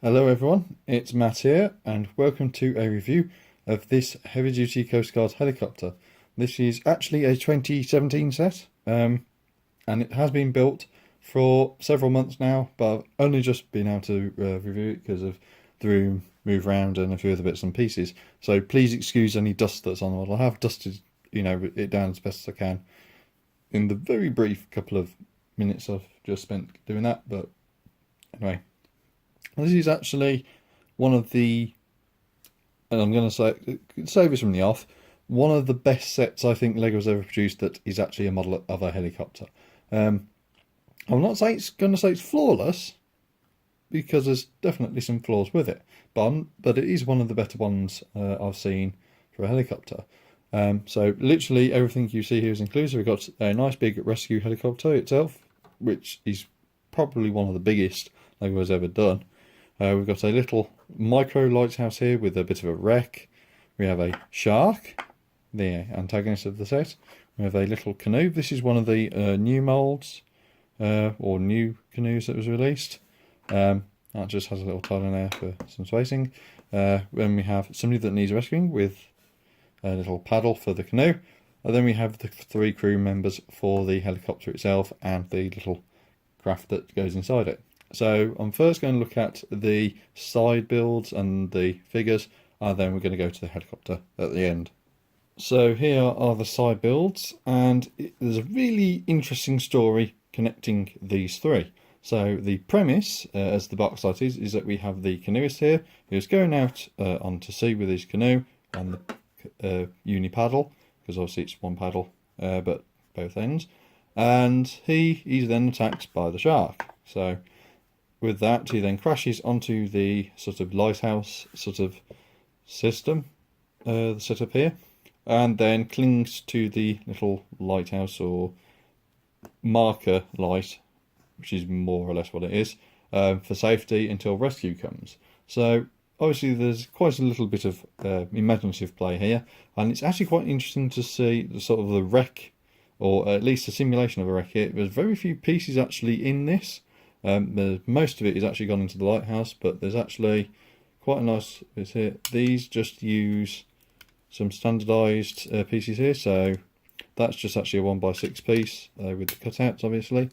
Hello everyone, it's Matt here and welcome to a review of this heavy duty Coast Guard helicopter. This is actually a 2017 set and it has been built for several months now, but I've only just been able to review it because of the room, move around and a few other bits and pieces. So please excuse any dust that's on the model. I have dusted it down as best as I can in the very brief couple of minutes I've just spent doing that, but anyway. This is actually one of the, and I'm going to say this from the off, one of the best sets I think Lego's ever produced that is actually a model of a helicopter. I'm not saying it's flawless, because there's definitely some flaws with it, but it is one of the better ones I've seen for a helicopter. So literally everything you see here is included. We've got a nice big rescue helicopter itself, which is probably one of the biggest Lego has ever done. We've got a little micro lighthouse here with a bit of a wreck. We have a shark, the antagonist of the set. We have a little canoe. This is one of the new molds, or new canoes that was released. That just has a little tile in there for some spacing. Then we have somebody that needs rescuing with a little paddle for the canoe. And then we have the 3 crew members for the helicopter itself and the little craft that goes inside it. So I'm first going to look at the side builds and the figures, and then we're going to go to the helicopter at the end. So here are the side builds, and there's a really interesting story connecting these 3. So the premise, as the box art is that we have the canoeist here, who's going out onto sea with his canoe and the uni paddle, because obviously it's one paddle, but both ends, and he's then attacked by the shark. So with that, he then crashes onto the sort of lighthouse sort of system, the setup here, and then clings to the little lighthouse or marker light, which is more or less what it is, for safety until rescue comes. So obviously there's quite a little bit of imaginative play here, and it's actually quite interesting to see the sort of the wreck, or at least a simulation of a wreck here. There's very few pieces actually in this. Most of it is actually gone into the lighthouse, but there's actually quite a nice bit here. These just use some standardised pieces here, so that's just actually a 1x6 piece with the cutouts, obviously.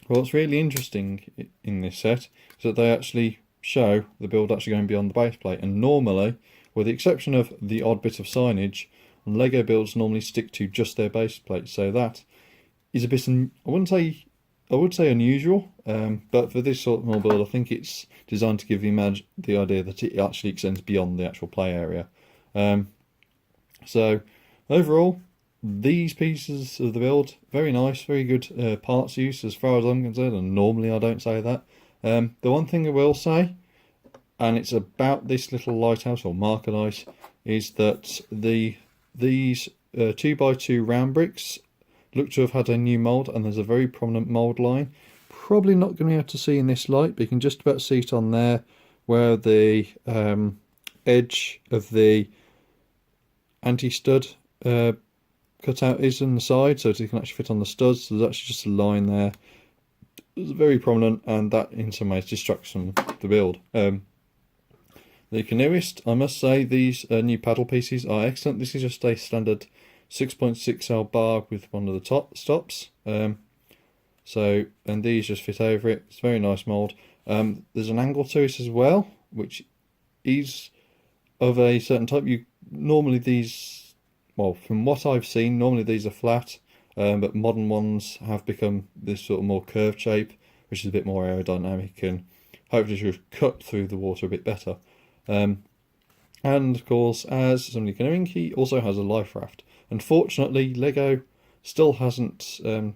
What's really interesting in this set is that they actually show the build actually going beyond the base plate, and normally, with the exception of the odd bit of signage, Lego builds normally stick to just their base plate, so that is a bit, I would say unusual, but for this sort of model build, I think it's designed to give the idea that it actually extends beyond the actual play area. So overall, these pieces of the build, very nice, very good parts use as far as I'm concerned, and normally I don't say that. The one thing I will say, and it's about this little lighthouse or marker light, is that these 2x2 round bricks look to have had a new mould, and there's a very prominent mould line. Probably not going to be able to see in this light, but you can just about see it on there where the edge of the anti-stud cutout is on the side, so it can actually fit on the studs. So there's actually just a line there. It's very prominent, and that in some ways distracts from the build. The canoeist, I must say, these new paddle pieces are excellent. This is just a standard 6.6L bar with one of the top stops. And these just fit over it. It's a very nice mould. There's an angle to it as well, which is of a certain type. Normally these, well, from what I've seen, normally these are flat, but modern ones have become this sort of more curved shape, which is a bit more aerodynamic and hopefully should cut through the water a bit better. And of course, as somebody canoeing, he also has a life raft. Unfortunately, Lego still hasn't done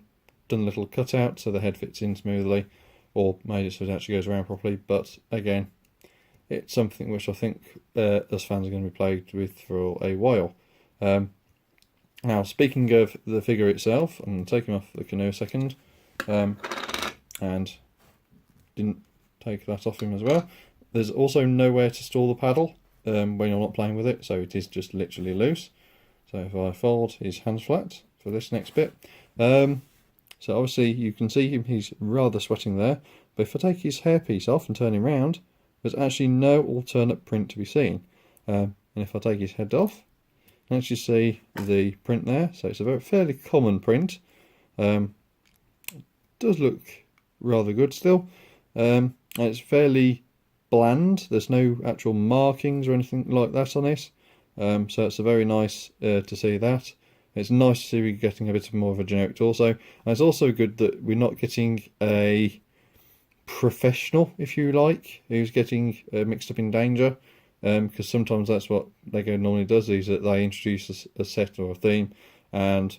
a little cutout so the head fits in smoothly, or made it so it actually goes around properly. But again, it's something which I think us fans are going to be plagued with for a while. Now, speaking of the figure itself, I'm going to take him off the canoe a second, and didn't take that off him as well. There's also nowhere to store the paddle when you're not playing with it, so it is just literally loose. So if I fold his hands flat for this next bit, so obviously you can see him, he's rather sweating there, But if I take his hairpiece off and turn him round, there's actually no alternate print to be seen. And if I take his head off, you can actually see the print there. So it's a very fairly common print. Does look rather good still. It's fairly bland. There's no actual markings or anything like that on it. So it's a very nice to see that. It's nice to see we're getting a bit more of a generic torso. And it's also good that we're not getting a professional, if you like, who's getting mixed up in danger. Because sometimes that's what LEGO normally does, is that they introduce a set or a theme, and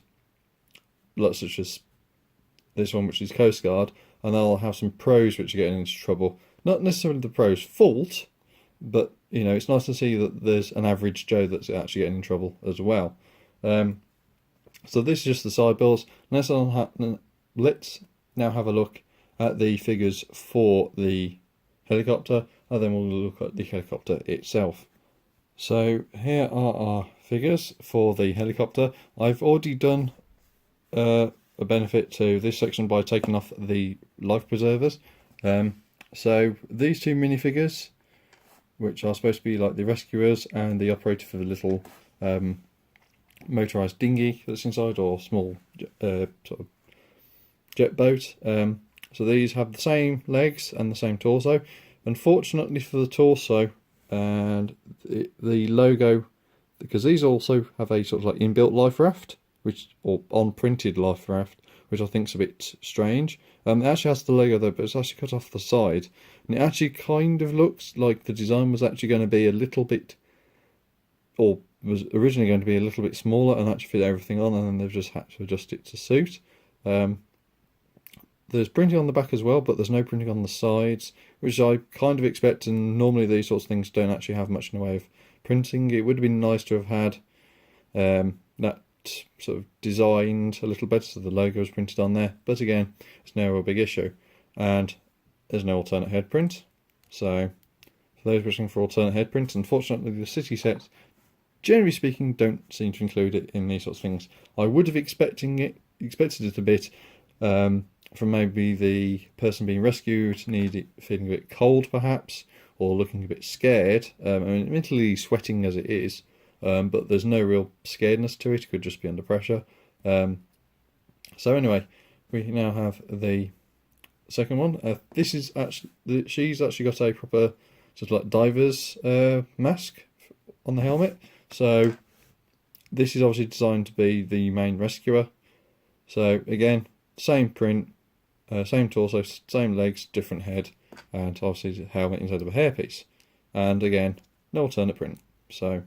lots such as this one, which is Coast Guard, and they'll have some pros which are getting into trouble. Not necessarily the pros' fault, but you know, it's nice to see that there's an average Joe that's actually getting in trouble as well. So this is just the side builds. Let's now have a look at the figures for the helicopter, and then we'll look at the helicopter itself. So here are our figures for the helicopter. I've already done a benefit to this section by taking off the life preservers. So these two minifigures, which are supposed to be like the rescuers and the operator for the little motorised dinghy that's inside, or small sort of jet boat. So these have the same legs and the same torso. Unfortunately for the torso and the logo, because these also have a sort of like inbuilt life raft, or on printed life raft, which I think is a bit strange. It actually has the logo though, but it's actually cut off the side, and it actually kind of looks like the design was actually going to be a little bit, or was originally going to be a little bit smaller and actually fit everything on, and then they've just had to adjust it to suit. There's printing on the back as well, but there's no printing on the sides, which I kind of expect, and normally these sorts of things don't actually have much in the way of printing. It would have been nice to have had that sort of designed a little better so the logo is printed on there, but again, it's never a big issue. And there's no alternate head print, so for those wishing for alternate head print, unfortunately the city sets, generally speaking, don't seem to include it in these sorts of things. I would have expected it a bit from maybe the person being rescued feeling a bit cold perhaps, or looking a bit scared. I mean, admittedly sweating as it is, but there's no real scaredness to it. It could just be under pressure. So anyway, we now have the second one. This is actually, she's actually got a proper sort of like diver's mask on the helmet. So this is obviously designed to be the main rescuer. So again, same print, same torso, same legs, different head, and obviously the helmet instead of a hairpiece. And again, no alternate print. So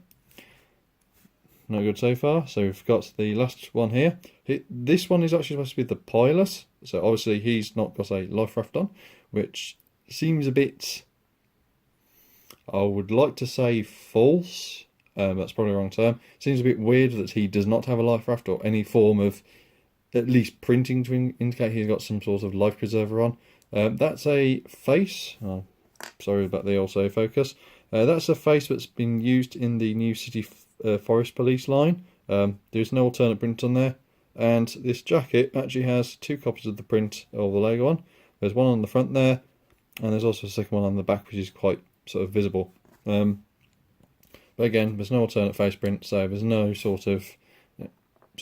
not good so far. So we've got the last one here. This one is actually supposed to be the pilot. So obviously he's not got a life raft on, which seems a bit, I would like to say, false. That's probably the wrong term. Seems a bit weird that he does not have a life raft or any form of at least printing to indicate he's got some sort of life preserver on. That's a face. Oh, sorry about the also focus. That's a face that's been used in the new City Forest Police line. There's no alternate print on there. And this jacket actually has two copies of the print of the logo on. There's one on the front there, and there's also a second one on the back, which is quite sort of visible. But again, there's no alternate face print, so there's no sort of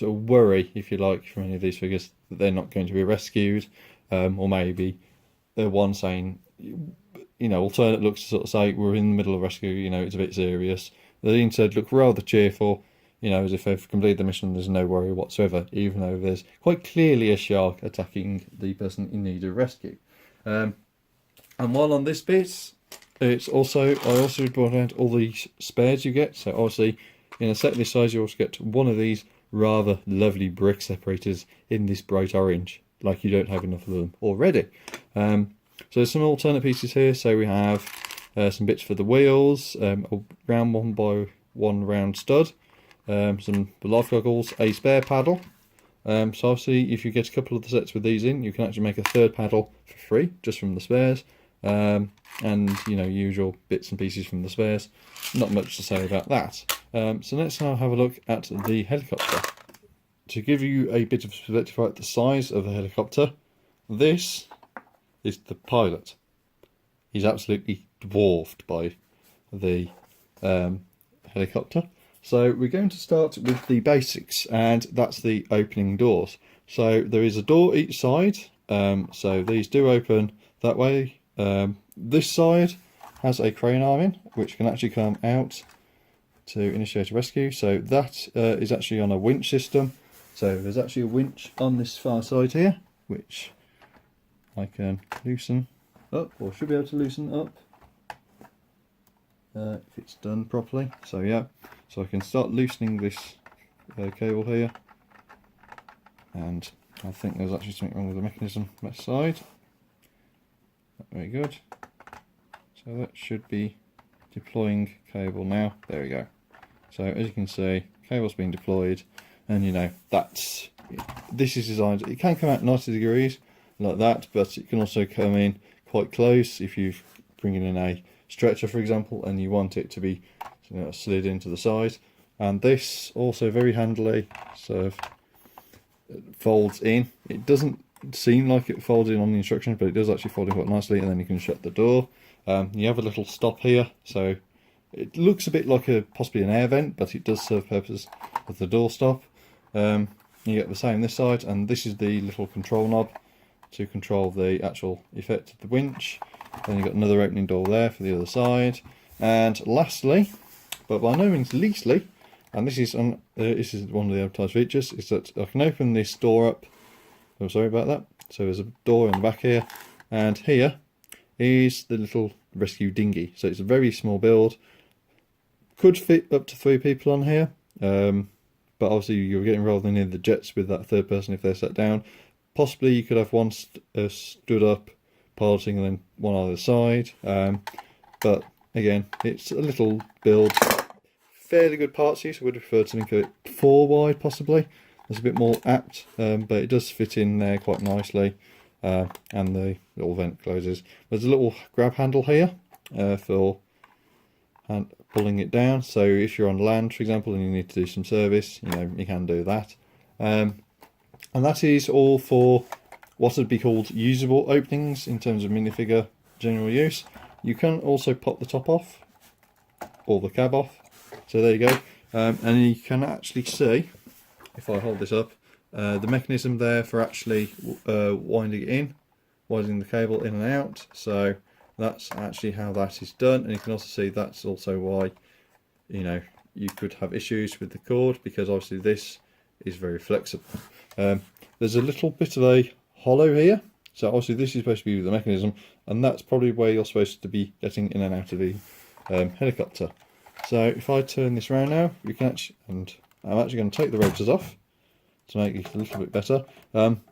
worry, if you like, from any of these figures that they're not going to be rescued, or maybe one saying, you know, alternate looks to sort of say we're in the middle of rescue, you know, it's a bit serious. They instead look rather cheerful, you know, as if they've completed the mission, there's no worry whatsoever, even though there's quite clearly a shark attacking the person in need of rescue. And while on this bit, I also brought out all the spares you get. So obviously, in a set this size, you also get one of these rather lovely brick separators in this bright orange, like you don't have enough of them already. So there's some alternate pieces here. So we have some bits for the wheels, a round 1x1 round stud, some life goggles, a spare paddle. So obviously, if you get a couple of the sets with these in, you can actually make a third paddle for free, just from the spares. And you know, usual bits and pieces from the spares. Not much to say about that. So let's now have a look at the helicopter. To give you a bit of perspective at the size of the helicopter, this is the pilot. He's absolutely dwarfed by the helicopter. So we're going to start with the basics, and that's the opening doors. So there is a door each side, so these do open that way. This side has a crane arm in, which can actually come out to initiate a rescue. So that is actually on a winch system. So there's actually a winch on this far side here, which I can loosen up, or should be able to loosen up if it's done properly. So yeah, so I can start loosening this cable here, and I think there's actually something wrong with the mechanism that side. Very good. So that should be deploying cable now. There we go. So as you can see, cable's been deployed, and you know this is designed. It can come out 90 degrees like that, but it can also come in quite close if you're bringing in a stretcher, for example, and you want it to be slid into the side. And this also very handily sort of folds in. It doesn't seem like it folds in on the instructions, but it does actually fold in quite nicely, and then you can shut the door. You have a little stop here, so it looks a bit like possibly an air vent, but it does serve purpose of the door stop. You get the same this side, and this is the little control knob to control the actual effect of the winch. Then you've got another opening door there for the other side. And lastly, but by no means leastly, and this is one of the advertised features, is that I can open this door up. Oh, sorry about that. So there's a door in the back here, and here is the little rescue dinghy. So it's a very small build. Could fit up to 3 people on here, but obviously you're getting rather near the jets with that third person if they're sat down. Possibly you could have one stood up piloting and then one on either side, but again, it's a little build. Fairly good parts use. I would have preferred something a bit 4 wide possibly. It's a bit more apt, but it does fit in there quite nicely, and the little vent closes. There's a little grab handle here for pulling it down, so if you're on land, for example, and you need to do some service, you can do that. And that is all for what would be called usable openings in terms of minifigure general use. You can also pop the top off, or the cab off. So there you go, and you can actually see, if I hold this up, the mechanism there for actually winding the cable in and out. So that's actually how that is done, and you can also see that's also why you could have issues with the cord, because obviously this is very flexible. There's a little bit of a hollow here, so obviously this is supposed to be the mechanism, and that's probably where you're supposed to be getting in and out of the helicopter. So if I turn this around now, you can actually, and I'm actually going to take the rotors off to make it a little bit better.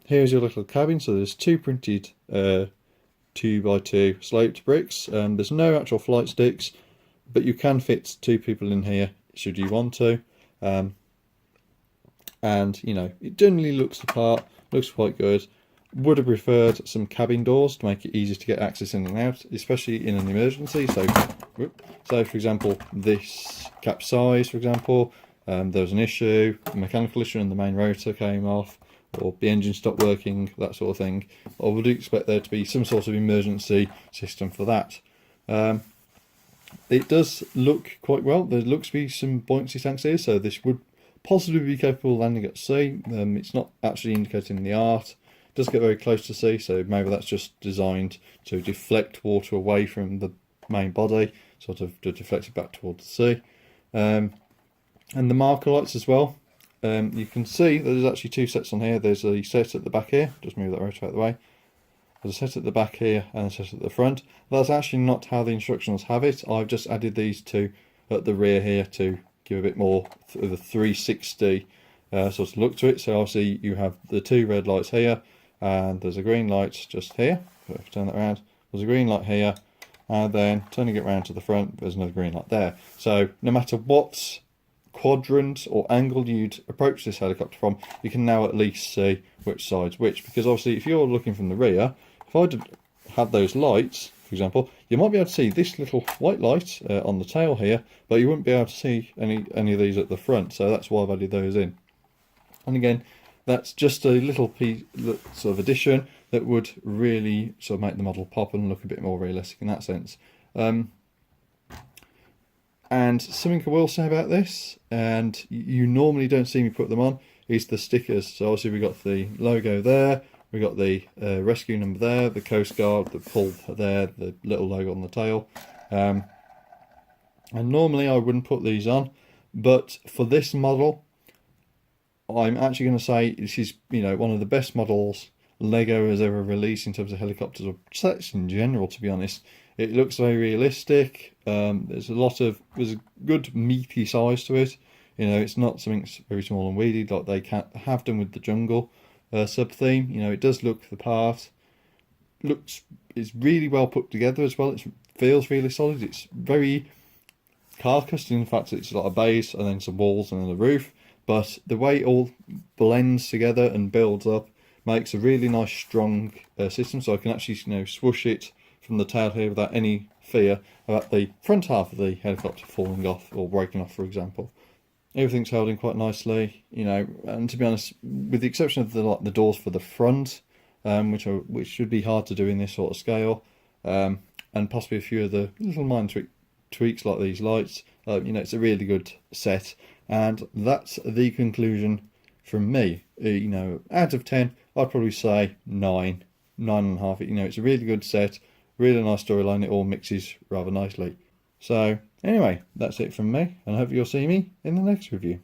Here's your little cabin. So there's 2 printed 2x2 sloped bricks. There's no actual flight sticks, but you can fit 2 people in here should you want to. And it generally looks the part, looks quite good. Would have preferred some cabin doors to make it easier to get access in and out, especially in an emergency. So for example, this capsized, for example, there was an issue, a mechanical issue, and the main rotor came off, or the engine stopped working, that sort of thing. I would expect there to be some sort of emergency system for that. It does look quite well. There looks to be some buoyancy tanks here, so this would possibly be capable of landing at sea. It's not actually indicating the art. It does get very close to sea, so maybe that's just designed to deflect water away from the main body, sort of to deflect it back towards the sea. And the marker lights as well. You can see that there's actually 2 sets on here. There's a set at the back here. Just move that rotor out of the way. There's a set at the back here and a set at the front. That's actually not how the instructions have it. I've just added these 2 at the rear here to give a bit more of a 360 sort of look to it. So obviously you have the 2 red lights here, and there's a green light just here. So if I turn that around, there's a green light here, and then turning it around to the front, there's another green light there. So no matter what quadrant or angle you'd approach this helicopter from, you can now at least see which side's which, because obviously if you're looking from the rear, if I had those lights, for example, you might be able to see this little white light on the tail here, but you wouldn't be able to see any of these at the front, so that's why I've added those in. And again, that's just a little piece sort of addition. that would really sort of make the model pop and look a bit more realistic in that sense. And something I will say about this, and you normally don't see me put them on, is the stickers. So obviously we got the logo there, we got the rescue number there, the Coast Guard, the pull there, the little logo on the tail. And normally I wouldn't put these on, but for this model, I'm actually going to say this is, you know, one of the best models Lego has ever released in terms of helicopters, or sets in general, to be honest. It looks very realistic. There's a good meaty size to it. You know, it's not something that's very small and weedy like they have done with the jungle sub theme. You know, it does look the part. It's really well put together as well. It feels really solid. It's very carcassed in the fact that it's like a base and then some walls and then a roof. But the way it all blends together and builds up makes a really nice strong system. So I can actually, you know, swoosh it from the tail here without any fear about the front half of the helicopter falling off or breaking off, for example. Everything's held in quite nicely, you know, and to be honest, with the exception of the doors for the front, which should be hard to do in this sort of scale, and possibly a few of the little minor tweaks like these lights, you know, it's a really good set. And that's the conclusion from me. You know, out of 10, I'd probably say 9, 9.5. You know, it's a really good set, really nice storyline. It all mixes rather nicely. So anyway, that's it from me, and I hope you'll see me in the next review.